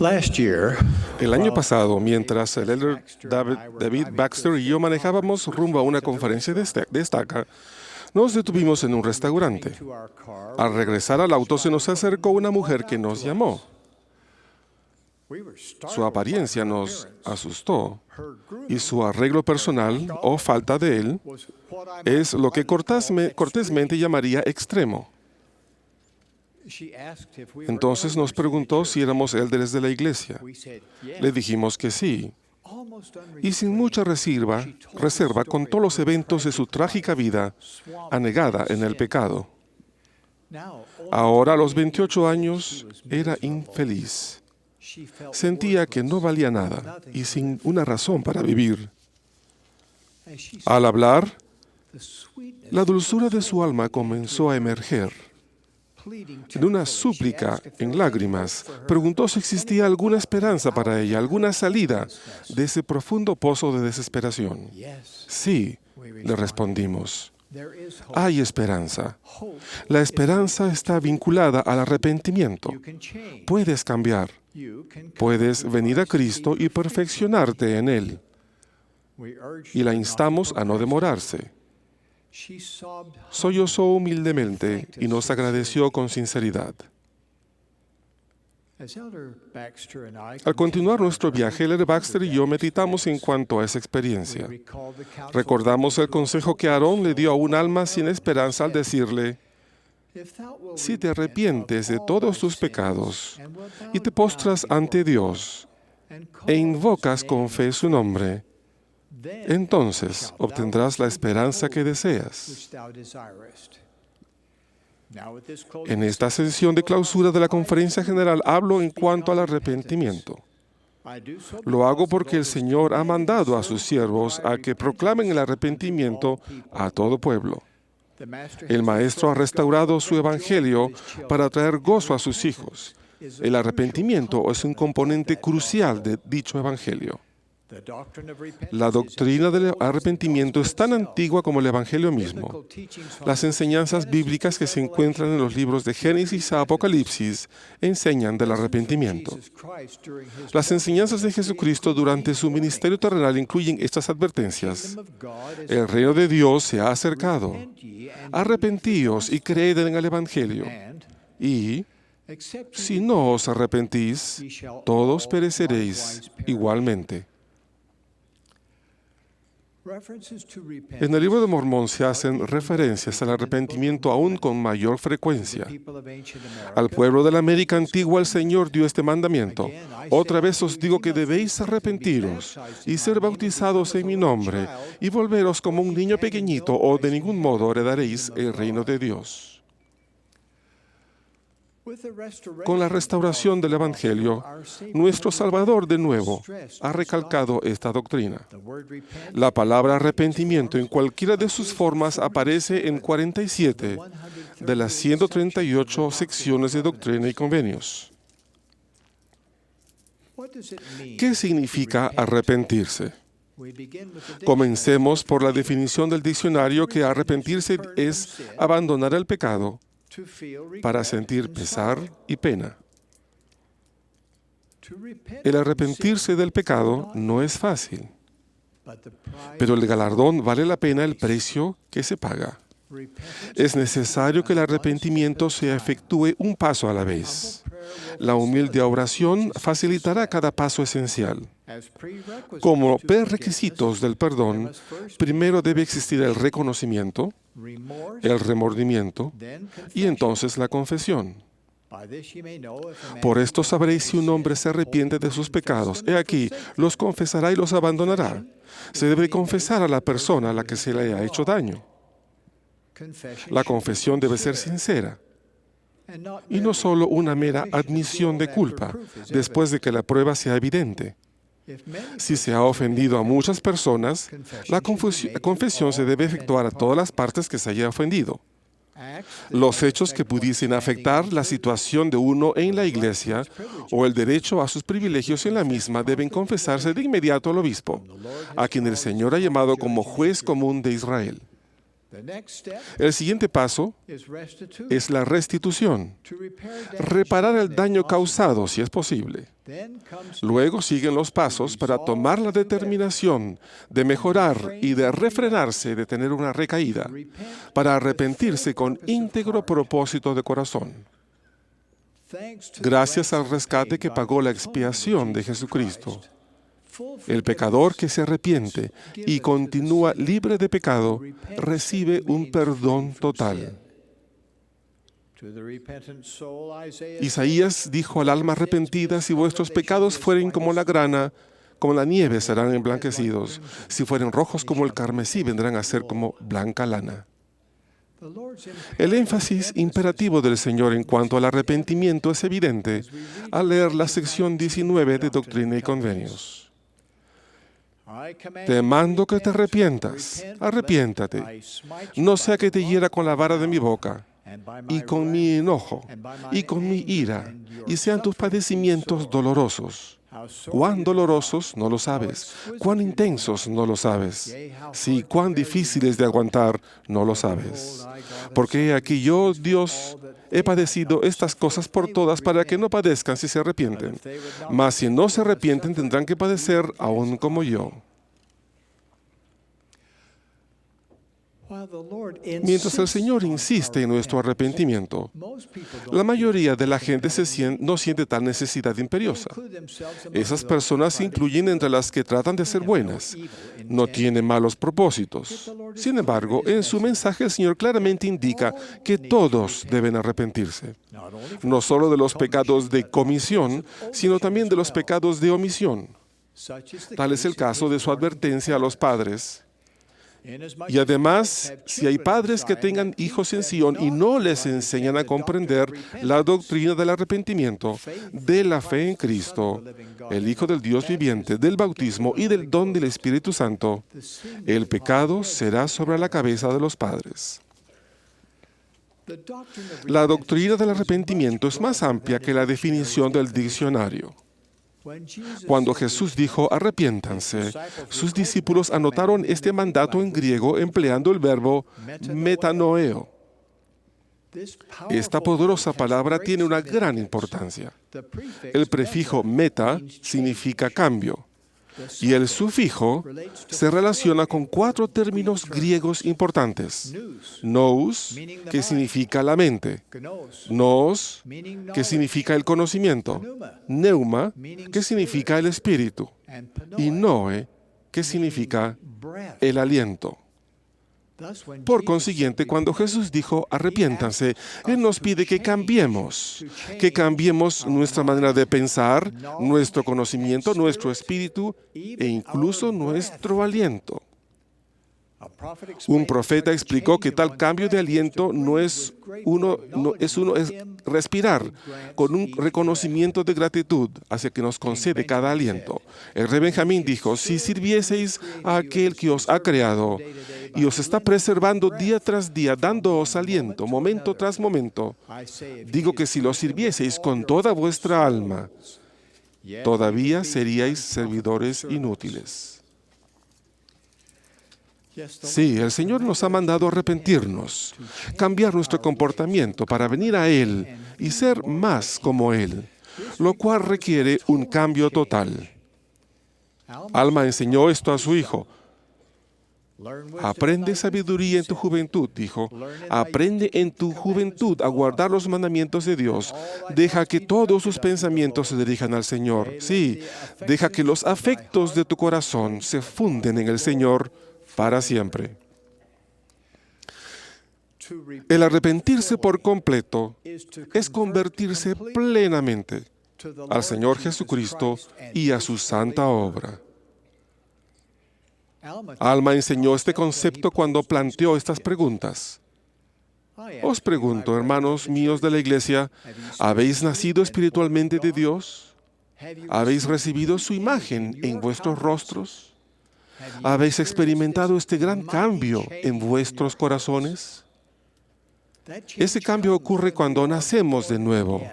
Last year, El año pasado, mientras el elder David Baxter y yo manejábamos rumbo a una conferencia de estaca, nos detuvimos en un restaurante. Al regresar al auto se nos acercó una mujer que nos llamó. Su apariencia nos asustó y su arreglo personal o falta de él es lo que cortésmente llamaría extremo. Entonces nos preguntó si éramos élderes de la iglesia. Le dijimos que sí. Y sin mucha reserva contó los eventos de su trágica vida anegada en el pecado. Ahora, a los 28 años, era infeliz. Sentía que no valía nada y sin una razón para vivir. Al hablar, la dulzura de su alma comenzó a emerger. En una súplica en lágrimas, preguntó si existía alguna esperanza para ella, alguna salida de ese profundo pozo de desesperación. Sí, le respondimos. Hay esperanza. La esperanza está vinculada al arrepentimiento. Puedes cambiar. Puedes venir a Cristo y perfeccionarte en Él. Y la instamos a no demorarse. Sollozó humildemente y nos agradeció con sinceridad. Al continuar nuestro viaje, el elder Baxter y yo meditamos en cuanto a esa experiencia. Recordamos el consejo que Aarón le dio a un alma sin esperanza al decirle: si te arrepientes de todos tus pecados y te postras ante Dios e invocas con fe su nombre, entonces obtendrás la esperanza que deseas. En esta sesión de clausura de la Conferencia General hablo en cuanto al arrepentimiento. Lo hago porque el Señor ha mandado a sus siervos a que proclamen el arrepentimiento a todo pueblo. El Maestro ha restaurado su evangelio para traer gozo a sus hijos. El arrepentimiento es un componente crucial de dicho evangelio. La doctrina del arrepentimiento es tan antigua como el Evangelio mismo. Las enseñanzas bíblicas que se encuentran en los libros de Génesis a Apocalipsis enseñan del arrepentimiento. Las enseñanzas de Jesucristo durante su ministerio terrenal incluyen estas advertencias. El reino de Dios se ha acercado. Arrepentíos y creed en el Evangelio. Y si no os arrepentís, todos pereceréis igualmente. En el libro de Mormón se hacen referencias al arrepentimiento aún con mayor frecuencia. Al pueblo de la América antigua el Señor dio este mandamiento: otra vez os digo que debéis arrepentiros y ser bautizados en mi nombre y volveros como un niño pequeñito, o de ningún modo heredaréis el reino de Dios. Con la restauración del Evangelio, nuestro Salvador de nuevo ha recalcado esta doctrina. La palabra arrepentimiento en cualquiera de sus formas aparece en 47 de las 138 secciones de Doctrina y Convenios. ¿Qué significa arrepentirse? Comencemos por la definición del diccionario, que arrepentirse es abandonar el pecado para sentir pesar y pena. El arrepentirse del pecado no es fácil, pero el galardón vale la pena el precio que se paga. Es necesario que el arrepentimiento se efectúe un paso a la vez. La humilde oración facilitará cada paso esencial. Como prerequisitos del perdón, primero debe existir el reconocimiento, el remordimiento y entonces la confesión. Por esto sabréis si un hombre se arrepiente de sus pecados. He aquí, los confesará y los abandonará. Se debe confesar a la persona a la que se le ha hecho daño. La confesión debe ser sincera y no solo una mera admisión de culpa después de que la prueba sea evidente. Si se ha ofendido a muchas personas, la confesión se debe efectuar a todas las partes que se haya ofendido. Los hechos que pudiesen afectar la situación de uno en la iglesia o el derecho a sus privilegios en la misma deben confesarse de inmediato al obispo, a quien el Señor ha llamado como juez común de Israel. El siguiente paso es la restitución, reparar el daño causado si es posible. Luego siguen los pasos para tomar la determinación de mejorar y de refrenarse de tener una recaída, para arrepentirse con íntegro propósito de corazón. Gracias al rescate que pagó la expiación de Jesucristo, el pecador que se arrepiente y continúa libre de pecado recibe un perdón total. Isaías dijo al alma arrepentida: si vuestros pecados fueren como la grana, como la nieve serán emblanquecidos. Si fueren rojos como el carmesí, vendrán a ser como blanca lana. El énfasis imperativo del Señor en cuanto al arrepentimiento es evidente al leer la sección 19 de Doctrina y Convenios. Te mando que te arrepientas, arrepiéntate, no sea que te hiera con la vara de mi boca, y con mi enojo, y con mi ira, y sean tus padecimientos dolorosos. Cuán dolorosos, no lo sabes. Cuán intensos, no lo sabes. Sí, cuán difíciles de aguantar, no lo sabes. Porque aquí yo, Dios, he padecido estas cosas por todas para que no padezcan si se arrepienten. Mas si no se arrepienten, tendrán que padecer aún como yo. Mientras el Señor insiste en nuestro arrepentimiento, la mayoría de la gente no siente tal necesidad imperiosa. Esas personas se incluyen entre las que tratan de ser buenas. No tienen malos propósitos. Sin embargo, en su mensaje el Señor claramente indica que todos deben arrepentirse. No solo de los pecados de comisión, sino también de los pecados de omisión. Tal es el caso de su advertencia a los padres. Y además, si hay padres que tengan hijos en Sion y no les enseñan a comprender la doctrina del arrepentimiento, de la fe en Cristo, el Hijo del Dios viviente, del bautismo y del don del Espíritu Santo, el pecado será sobre la cabeza de los padres. La doctrina del arrepentimiento es más amplia que la definición del diccionario. Cuando Jesús dijo arrepiéntanse, sus discípulos anotaron este mandato en griego empleando el verbo metanoeo. Esta poderosa palabra tiene una gran importancia. El prefijo meta significa cambio y el sufijo se relaciona con 4 términos griegos importantes. Nous, que significa la mente. Nous, que significa el conocimiento. Pneuma, que significa el espíritu. Y noe, que significa el aliento. Por consiguiente, cuando Jesús dijo arrepiéntanse, Él nos pide que cambiemos nuestra manera de pensar, nuestro conocimiento, nuestro espíritu e incluso nuestro aliento. Un profeta explicó que tal cambio de aliento es respirar con un reconocimiento de gratitud hacia que nos concede cada aliento. El rey Benjamín dijo: si sirvieseis a aquel que os ha creado y os está preservando día tras día, dándoos aliento, momento tras momento, digo que si lo sirvieseis con toda vuestra alma, todavía seríais servidores inútiles. Sí, el Señor nos ha mandado arrepentirnos, cambiar nuestro comportamiento para venir a Él y ser más como Él, lo cual requiere un cambio total. Alma enseñó esto a su hijo. Aprende sabiduría en tu juventud, dijo. Aprende en tu juventud a guardar los mandamientos de Dios. Deja que todos sus pensamientos se dirijan al Señor. Sí, deja que los afectos de tu corazón se funden en el Señor para siempre. El arrepentirse por completo es convertirse plenamente al Señor Jesucristo y a su santa obra. Alma enseñó este concepto cuando planteó estas preguntas. Os pregunto, hermanos míos de la iglesia, ¿habéis nacido espiritualmente de Dios? ¿Habéis recibido su imagen en vuestros rostros? ¿Habéis experimentado este gran cambio en vuestros corazones? Ese cambio ocurre cuando nacemos de nuevo,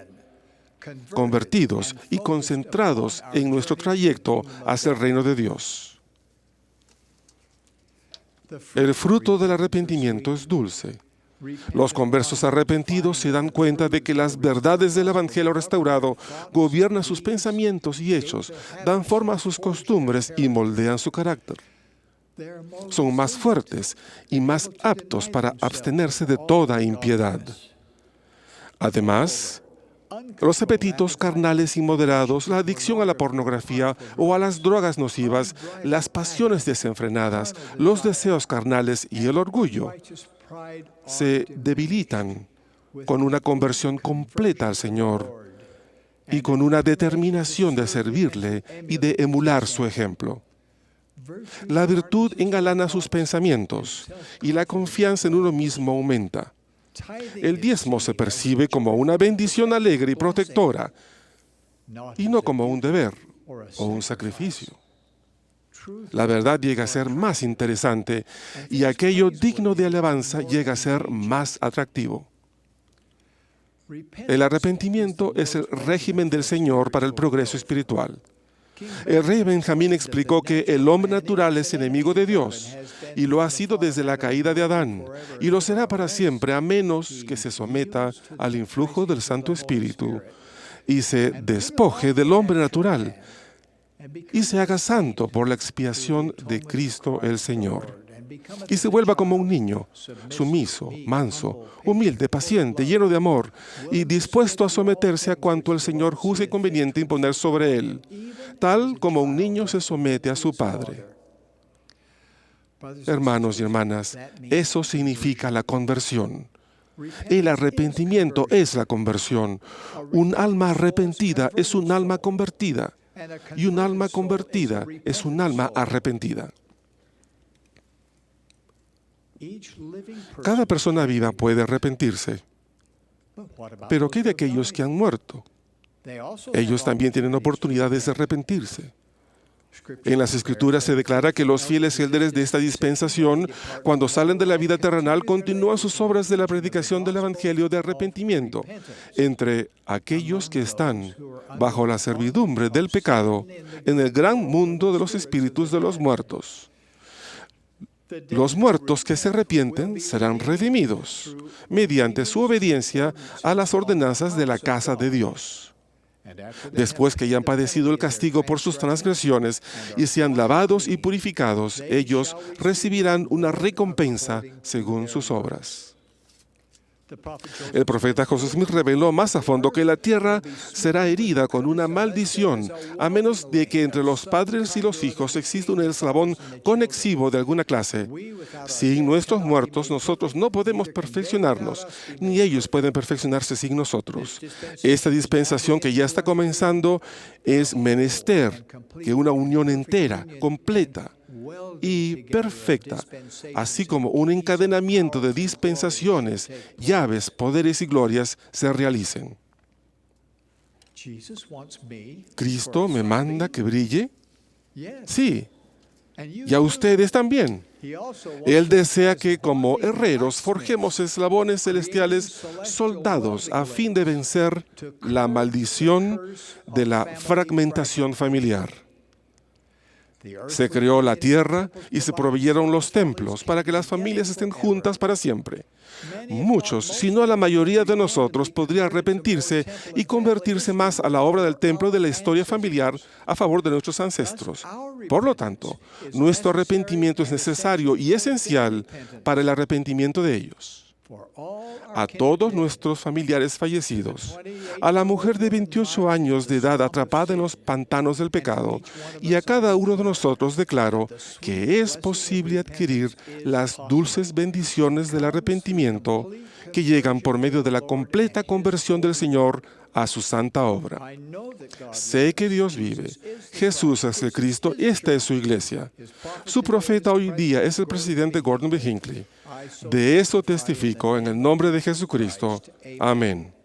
convertidos y concentrados en nuestro trayecto hacia el reino de Dios. El fruto del arrepentimiento es dulce. Los conversos arrepentidos se dan cuenta de que las verdades del Evangelio restaurado gobiernan sus pensamientos y hechos, dan forma a sus costumbres y moldean su carácter. Son más fuertes y más aptos para abstenerse de toda impiedad. Además, los apetitos carnales inmoderados, la adicción a la pornografía o a las drogas nocivas, las pasiones desenfrenadas, los deseos carnales y el orgullo se debilitan con una conversión completa al Señor y con una determinación de servirle y de emular su ejemplo. La virtud engalana sus pensamientos y la confianza en uno mismo aumenta. El diezmo se percibe como una bendición alegre y protectora y no como un deber o un sacrificio. La verdad llega a ser más interesante y aquello digno de alabanza llega a ser más atractivo. El arrepentimiento es el régimen del Señor para el progreso espiritual. El rey Benjamín explicó que el hombre natural es enemigo de Dios y lo ha sido desde la caída de Adán y lo será para siempre a menos que se someta al influjo del Santo Espíritu y se despoje del hombre natural y se haga santo por la expiación de Cristo el Señor y se vuelva como un niño, sumiso, manso, humilde, paciente, lleno de amor y dispuesto a someterse a cuanto el Señor juzgue conveniente imponer sobre él, tal como un niño se somete a su padre. Hermanos y hermanas, eso significa la conversión. El arrepentimiento es la conversión. Un alma arrepentida es un alma convertida, y un alma convertida es un alma arrepentida. Cada persona viva puede arrepentirse. Pero ¿qué de aquellos que han muerto? Ellos también tienen oportunidades de arrepentirse. En las Escrituras se declara que los fieles líderes de esta dispensación, cuando salen de la vida terrenal, continúan sus obras de la predicación del Evangelio de arrepentimiento entre aquellos que están bajo la servidumbre del pecado en el gran mundo de los espíritus de los muertos. Los muertos que se arrepienten serán redimidos mediante su obediencia a las ordenanzas de la casa de Dios. Después que hayan padecido el castigo por sus transgresiones y sean lavados y purificados, ellos recibirán una recompensa según sus obras. El profeta José Smith reveló más a fondo que la tierra será herida con una maldición, a menos de que entre los padres y los hijos exista un eslabón conexivo de alguna clase. Sin nuestros muertos, nosotros no podemos perfeccionarnos, ni ellos pueden perfeccionarse sin nosotros. Esta dispensación que ya está comenzando es menester que una unión entera, completa y perfecta, así como un encadenamiento de dispensaciones, llaves, poderes y glorias se realicen. ¿Cristo me manda que brille? Sí, y a ustedes también. Él desea que como herreros forjemos eslabones celestiales soldados a fin de vencer la maldición de la fragmentación familiar. Se creó la tierra y se proveyeron los templos para que las familias estén juntas para siempre. Muchos, si no la mayoría de nosotros, podría arrepentirse y convertirse más a la obra del templo de la historia familiar a favor de nuestros ancestros. Por lo tanto, nuestro arrepentimiento es necesario y esencial para el arrepentimiento de ellos. A todos nuestros familiares fallecidos, a la mujer de 28 años de edad atrapada en los pantanos del pecado, y a cada uno de nosotros declaro que es posible adquirir las dulces bendiciones del arrepentimiento que llegan por medio de la completa conversión del Señor a su santa obra. Sé que Dios vive. Jesús es el Cristo y esta es su iglesia. Su profeta hoy día es el presidente Gordon B. Hinckley. De eso testifico en el nombre de Jesucristo. Amén.